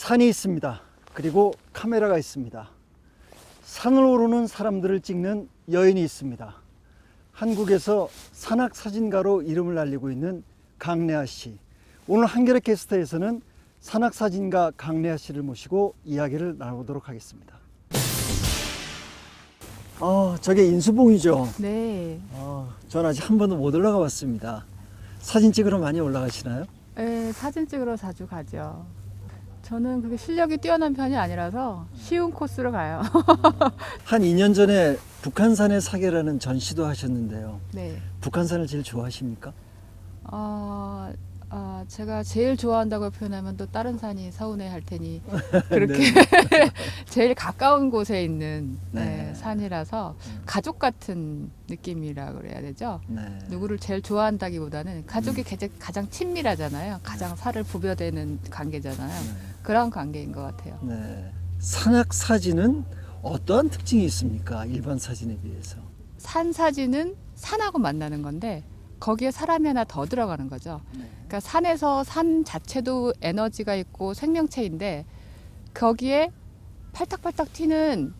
산이 있습니다. 그리고 카메라가 있습니다. 산을 오르는 사람들을 찍는 여인이 있습니다. 한국에서 산악 사진가로 이름을 알리고 있는 강래아 씨. 오늘 한겨레 캐스터에서는 산악 사진가 강래아 씨를 모시고 이야기를 나누도록 하겠습니다. 저게 인수봉이죠? 네. 전 아직 한 번도 못 올라가 봤습니다. 사진 찍으러 많이 올라가시나요? 네, 사진 찍으러 자주 가죠. 저는 그렇게 실력이 뛰어난 편이 아니라서 쉬운 코스로 가요. 한 2년 전에 북한산의 사계라는 전시도 하셨는데요. 네. 북한산을 제일 좋아하십니까? 제가 제일 좋아한다고 표현하면 또 다른 산이 서운해 할 테니 그렇게 제일 가까운 곳에 있는 네. 산이라서 가족 같은 느낌이라 그래야 되죠. 네. 누구를 제일 좋아한다기보다는 가족이 가장 친밀하잖아요. 가장 살을 부벼대는 관계잖아요. 네. 그런 관계인 것 같아요. 네. 산악 사진은 어떠한 특징이 있습니까? 일반 사진에 비해서. 산 사진은 산하고 만나는 건데 거기에 사람이 하나 더 들어가는 거죠. 그러니까 산에서 산 자체도 에너지가 있고 생명체인데 거기에 팔딱팔딱 튀는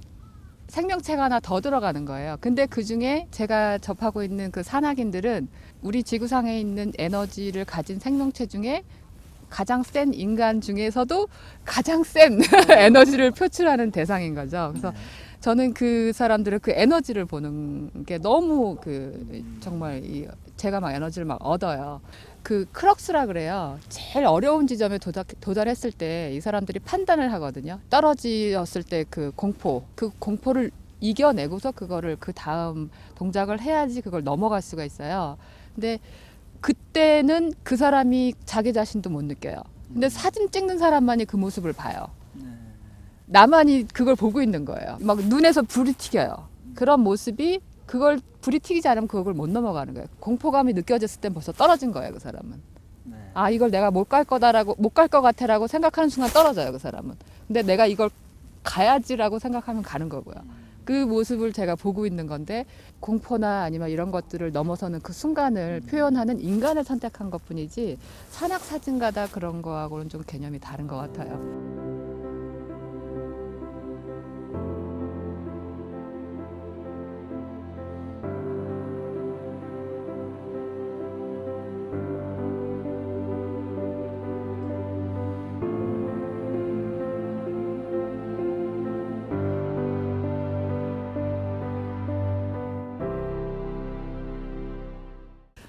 생명체가 하나 더 들어가는 거예요. 근데 그 중에 제가 접하고 있는 그 산악인들은 우리 지구상에 있는 에너지를 가진 생명체 중에 가장 센 인간 중에서도 가장 센 에너지를 표출하는 대상인 거죠. 그래서 저는 그 사람들의 그 에너지를 보는 게 너무 정말 제가 막 에너지를 막 얻어요. 그 크럭스라 그래요. 제일 어려운 지점에 도달했을 때 이 사람들이 판단을 하거든요. 떨어졌을 때 그 공포를 이겨내고서 그거를 그 다음 동작을 해야지 그걸 넘어갈 수가 있어요. 근데 그때는 그 사람이 자기 자신도 못 느껴요. 근데 사진 찍는 사람만이 그 모습을 봐요. 나만이 그걸 보고 있는 거예요. 막 눈에서 불이 튀겨요. 그런 모습이 그걸 불이 튀기지 않으면 그걸 못 넘어가는 거예요. 공포감이 느껴졌을 땐 벌써 떨어진 거예요, 그 사람은. 이걸 내가 못 갈 것 같아라고 생각하는 순간 떨어져요, 그 사람은. 근데 내가 이걸 가야지라고 생각하면 가는 거고요. 그 모습을 제가 보고 있는 건데 공포나 아니면 이런 것들을 넘어서는 그 순간을 표현하는 인간을 선택한 것뿐이지 산악 사진가다 그런 거하고는 좀 개념이 다른 것 같아요.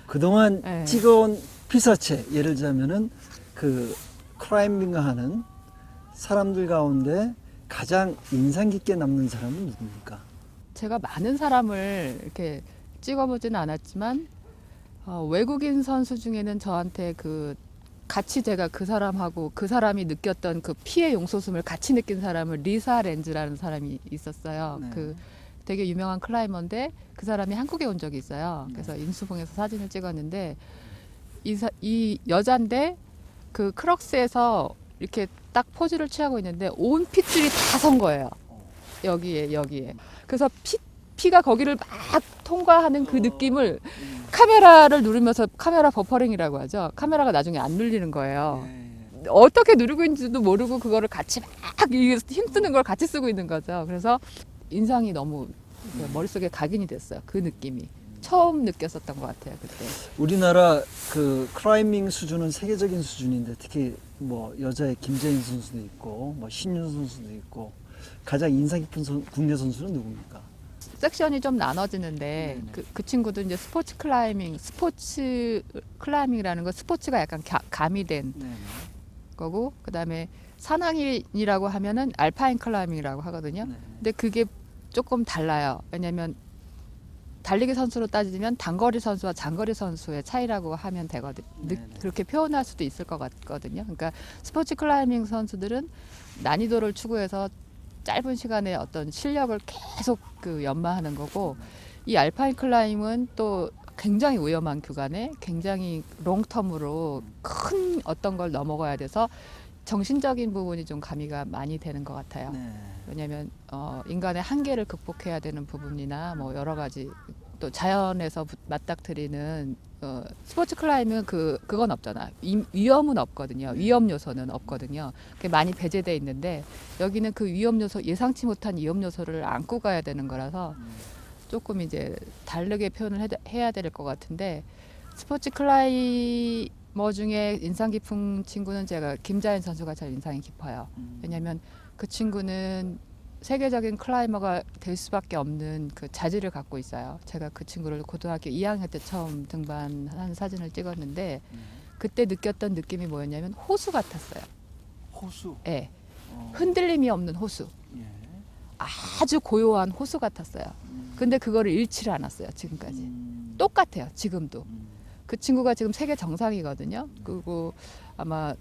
그동안 네. 찍어온 피사체, 예를 들자면은 그 클라이밍을 하는 사람들 가운데 가장 인상 깊게 남는 사람은 누굽니까? 제가 많은 사람을 이렇게 찍어보지는 않았지만 외국인 선수 중에는 저한테 같이 제가 그 사람하고 그 사람이 느꼈던 그 피해 용솟음을 같이 느낀 사람을 리사 렌즈라는 사람이 있었어요. 네. 되게 유명한 클라이머인데 그 사람이 한국에 온 적이 있어요. 그래서 인수봉에서 사진을 찍었는데 이 여잔데 그 크럭스에서 이렇게 딱 포즈를 취하고 있는데 온 핏줄이 다 선 거예요. 여기에. 그래서 피가 거기를 막 통과하는 그 느낌을 카메라를 누르면서 카메라 버퍼링이라고 하죠. 카메라가 나중에 안 눌리는 거예요. 어떻게 누르고 있는지도 모르고 그거를 같이 막 힘쓰는 걸 같이 쓰고 있는 거죠. 그래서 인상이 너무 머릿속에 각인이 됐어요. 그 느낌이. 처음 느꼈었던 것 같아요, 그때. 우리나라 그 클라이밍 수준은 세계적인 수준인데 특히 뭐 여자의 김재인 선수도 있고 뭐 신윤 선수도 있고 가장 인상 깊은 국내 선수는 누굽니까? 섹션이 좀 나눠지는데 그 친구도 이제 스포츠 클라이밍이라는 거 스포츠가 약간 가미된 거고 그다음에 산악인이라고 하면은 알파인 클라이밍이라고 하거든요. 근데 그게 조금 달라요. 왜냐면 달리기 선수로 따지면 단거리 선수와 장거리 선수의 차이라고 하면 되거든요. 그렇게 표현할 수도 있을 것 같거든요. 그러니까 스포츠 클라이밍 선수들은 난이도를 추구해서 짧은 시간에 어떤 실력을 계속 연마하는 거고 이 알파인 클라이밍은 또 굉장히 위험한 구간에 굉장히 롱텀으로 큰 어떤 걸 넘어가야 돼서 정신적인 부분이 좀 가미가 많이 되는 것 같아요. 왜냐하면 인간의 한계를 극복해야 되는 부분이나 뭐 여러 가지 또 자연에서 맞닥뜨리는 스포츠 클라이밍은 그건 없잖아. 위험은 없거든요. 위험 요소는 없거든요. 그게 많이 배제돼 있는데 여기는 그 위험 요소 예상치 못한 위험 요소를 안고 가야 되는 거라서 조금 이제 다르게 표현을 해야 될 것 같은데 스포츠 클라이머 중에 인상 깊은 친구는 제가 김자연 선수가 제일 인상이 깊어요. 왜냐하면 그 친구는 세계적인 클라이머가 될 수밖에 없는 그 자질을 갖고 있어요. 제가 그 친구를 고등학교 2학년 때 처음 등반한 사진을 찍었는데 그때 느꼈던 느낌이 뭐였냐면 호수 같았어요. 호수. 예. 흔들림이 없는 호수. 예. 아주 고요한 호수 같았어요. 근데 그거를 잃지를 않았어요. 지금까지. 똑같아요. 지금도. 그 친구가 지금 세계 정상이거든요. 그리고 아마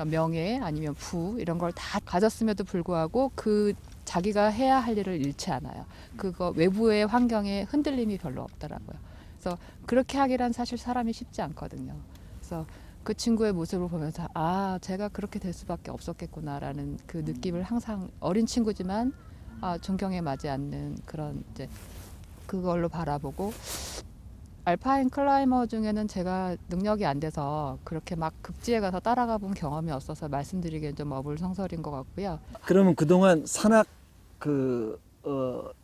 명예 아니면 부 이런 걸 다 가졌음에도 불구하고 그 자기가 해야 할 일을 잃지 않아요. 그거 외부의 환경에 흔들림이 별로 없더라고요. 그래서 그렇게 하기란 사실 사람이 쉽지 않거든요. 그래서 그 친구의 모습을 보면서 아 제가 그렇게 될 수밖에 없었겠구나라는 그 느낌을 항상 어린 친구지만 존경에 맞지 않는 그런 이제 그걸로 바라보고 알파인 클라이머 중에는 제가 능력이 안 돼서 그렇게 막 극지에 가서 따라가 본 경험이 없어서 말씀드리기엔 좀 어불성설인 것 같고요. 그러면 그동안 산악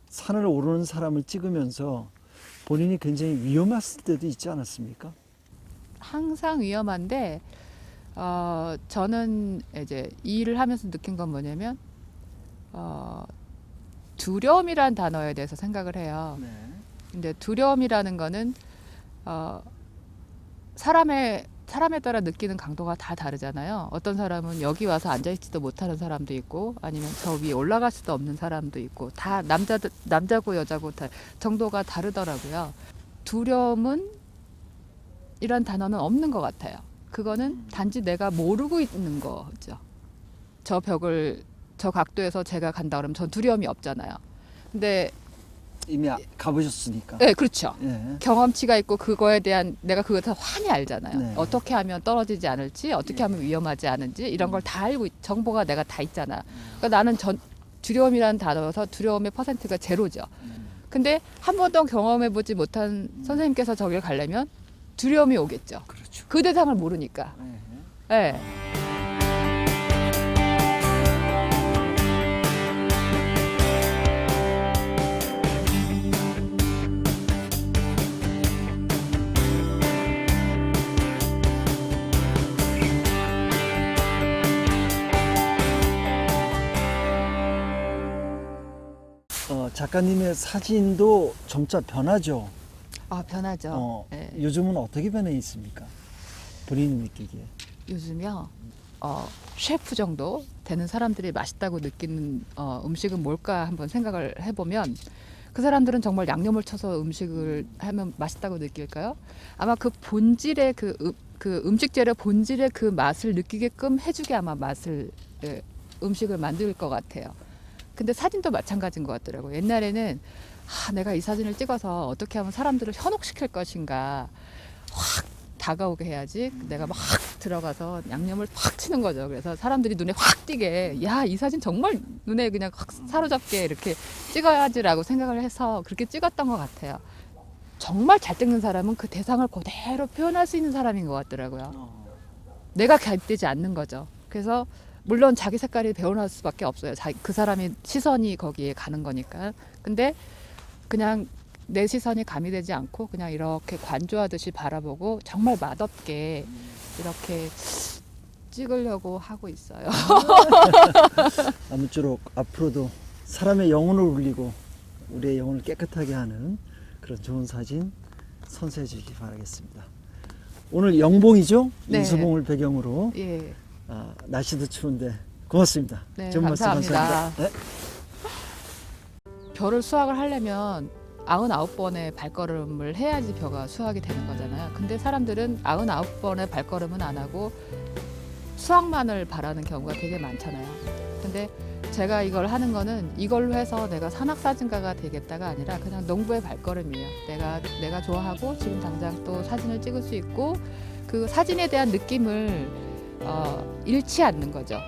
산을 오르는 사람을 찍으면서 본인이 굉장히 위험했을 때도 있지 않았습니까? 항상 위험한데 저는 이제 이 일을 하면서 느낀 건 뭐냐면 두려움이란 단어에 대해서 생각을 해요. 네. 근데 두려움이라는 거는 사람에 따라 느끼는 강도가 다 다르잖아요. 어떤 사람은 여기 와서 앉아있지도 못하는 사람도 있고 아니면 저 위에 올라갈 수도 없는 사람도 있고 다 남자고 여자고 다 정도가 다르더라고요. 두려움은 이런 단어는 없는 것 같아요. 그거는 단지 내가 모르고 있는 거죠. 저 벽을 저 각도에서 제가 간다 그러면 전 두려움이 없잖아요. 근데 이미 가보셨으니까. 네, 그렇죠. 예. 경험치가 있고 그거에 대한 내가 그걸 다 환히 알잖아요. 네. 어떻게 하면 떨어지지 않을지, 어떻게 하면 위험하지 않은지 이런 걸 다 알고 정보가 내가 다 있잖아. 그러니까 나는 두려움이라는 단어여서 두려움의 퍼센트가 제로죠. 근데 한 번도 경험해보지 못한 선생님께서 저길 가려면 두려움이 오겠죠. 그렇죠. 그 대상을 모르니까. 예. 네. 작가님의 사진도 점차 변하죠. 변하죠. 네. 요즘은 어떻게 변해 있습니까? 본인이 느끼기에. 요즘요. 셰프 정도 되는 사람들이 맛있다고 느끼는 음식은 뭘까 한번 생각을 해보면 그 사람들은 정말 양념을 쳐서 음식을 하면 맛있다고 느낄까요? 아마 그 본질의 그 음식 재료 본질의 그 맛을 느끼게끔 해주게 아마 음식을 만들 것 같아요. 근데 사진도 마찬가지인 것 같더라고요. 옛날에는 내가 이 사진을 찍어서 어떻게 하면 사람들을 현혹시킬 것인가 확 다가오게 해야지 내가 막 들어가서 양념을 확 치는 거죠. 그래서 사람들이 눈에 확 띄게 야, 이 사진 정말 눈에 그냥 확 사로잡게 이렇게 찍어야지라고 생각을 해서 그렇게 찍었던 것 같아요. 정말 잘 찍는 사람은 그 대상을 그대로 표현할 수 있는 사람인 것 같더라고요. 내가 곁들지 않는 거죠. 그래서 물론 자기 색깔이 배어날 수밖에 없어요. 그 사람의 시선이 거기에 가는 거니까. 근데 그냥 내 시선이 가미되지 않고 그냥 이렇게 관조하듯이 바라보고 정말 맛없게 이렇게 찍으려고 하고 있어요. 아무쪼록 앞으로도 사람의 영혼을 울리고 우리의 영혼을 깨끗하게 하는 그런 좋은 사진 선사해 주시기 바라겠습니다. 오늘 영봉이죠? 네. 인수봉을 배경으로 예. 날씨도 추운데 고맙습니다. 네, 좋은 말씀 감사합니다. 네. 벼를 수확을 하려면 99번의 발걸음을 해야지 벼가 수확이 되는 거잖아요. 근데 사람들은 99번의 발걸음은 안 하고 수확만을 바라는 경우가 되게 많잖아요. 근데 제가 이걸 하는 거는 이걸로 해서 내가 산악사진가가 되겠다가 아니라 그냥 농부의 발걸음이에요. 내가 좋아하고 지금 당장 또 사진을 찍을 수 있고 그 사진에 대한 느낌을 잃지 않는 거죠.